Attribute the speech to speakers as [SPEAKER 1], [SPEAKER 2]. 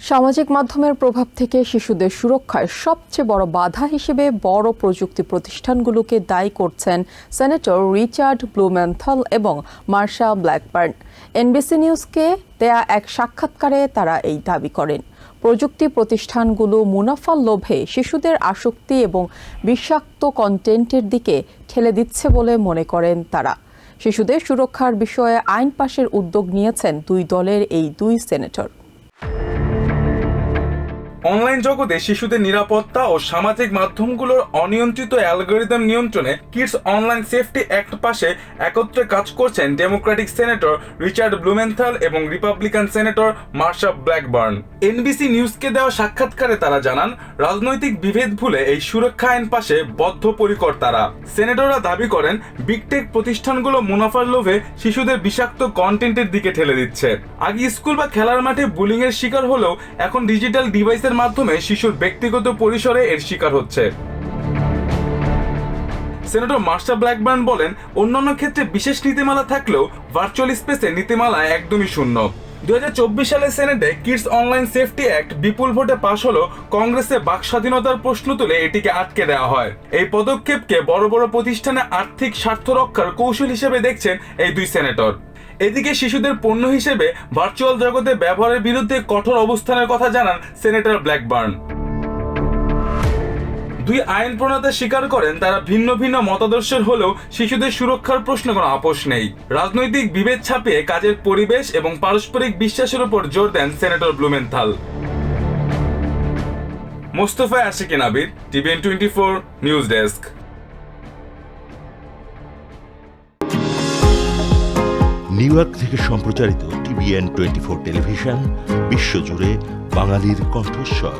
[SPEAKER 1] সামাজিক মাধ্যমের প্রভাব থেকে শিশুদের সুরক্ষায় সবচেয়ে বড় বাধা হিসেবে বড় প্রযুক্তি প্রতিষ্ঠানগুলোকে দায়ী করছেন সেনেটর রিচার্ড ব্লুমেন্থল এবং মার্শা ব্ল্যাকবার্ন। এনবিসি নিউজকে দেয়া এক সাক্ষাৎকারে তারা এই দাবি করেন। প্রযুক্তি প্রতিষ্ঠানগুলো মুনাফার লোভে শিশুদের আসক্তি এবং বিষাক্ত কন্টেন্টের দিকে ঠেলে দিচ্ছে বলে মনে করেন তারা। শিশুদের সুরক্ষার বিষয়ে আইন পাশের উদ্যোগ নিয়েছেন দুই দলের এই দুই সেনেটর।
[SPEAKER 2] অনলাইন জগতে শিশুদের নিরাপত্তা ও সামাজিক মাধ্যমগুলোর অনিয়ন্ত্রিত অ্যালগরিদম নিয়ন্ত্রণে কিডস অনলাইন সেফটি অ্যাক্ট পাশে একত্রে কাজ করছেন ডেমোক্রেটিক সেনেটর রিচার্ড ব্লুমেন্থল এবং Republican senator Marsha Blackburn. NBC নিউজকে দেওয়া সাক্ষাৎকারে তারা জানান, রাজনৈতিক বিভেদ ভুলে এই সুরক্ষা আইন পাশে বদ্ধপরিকর তারা। সেনেটররা দাবি করেন, বিগ টেক প্রতিষ্ঠানগুলো মুনাফার লোভে শিশুদের বিষাক্ত কন্টেন্টের দিকে ঠেলে দিচ্ছে। আগে স্কুল বা খেলার মাঠে বুলিং এর শিকার হলেও এখন ডিজিটাল ডিভাইসের মাধ্যমে শিশুর ব্যক্তিগত পরিসরে এর শিকার হচ্ছে। সেনেটর মার্শা ব্ল্যাকবার্ন বলেন, অন্যান্য ক্ষেত্রে বিশেষ নীতিমালা থাকলেও ভার্চুয়াল স্পেসে নীতিমালা একদমই শূন্য। 2024 সালে সেনেটে কিডস অনলাইন সেফটি অ্যাক্ট বিপুল ভোটে পাশ হলো কংগ্রেসে বাক স্বাধীনতার প্রশ্ন তুলে এটিকে আটকে দেওয়া হয়। এই পদক্ষেপকে বড় বড় প্রতিষ্ঠানে আর্থিক স্বার্থ রক্ষার কৌশল হিসেবে দেখছেন এই দুই সেনেটর। এদিকে শিশুদের পণ্য হিসেবে ভার্চুয়াল জগতে ব্যবহারের বিরুদ্ধে কঠোর অবস্থানের কথা জানান সেনেটর ব্ল্যাকবার্ন। দুই আইন প্রণেতা স্বীকার করেন, তারা ভিন্ন ভিন্ন মতাদর্শের হলেও শিশুদের সুরক্ষার প্রশ্নে কোনো আপোষ নেই। রাজনৈতিক বিভেদ ছাপিয়ে কাজের পরিবেশ এবং পারস্পরিক বিশ্বাসের উপর জোর দেন senator Blumenthal. Mostafa Ashikin Abir, TVN 24 news desk.
[SPEAKER 3] New York থেকে সম্প্রচারিত টিভিএন 24 টেলিভিশন বিশ্বজুড়ে বাঙালির কণ্ঠস্বর।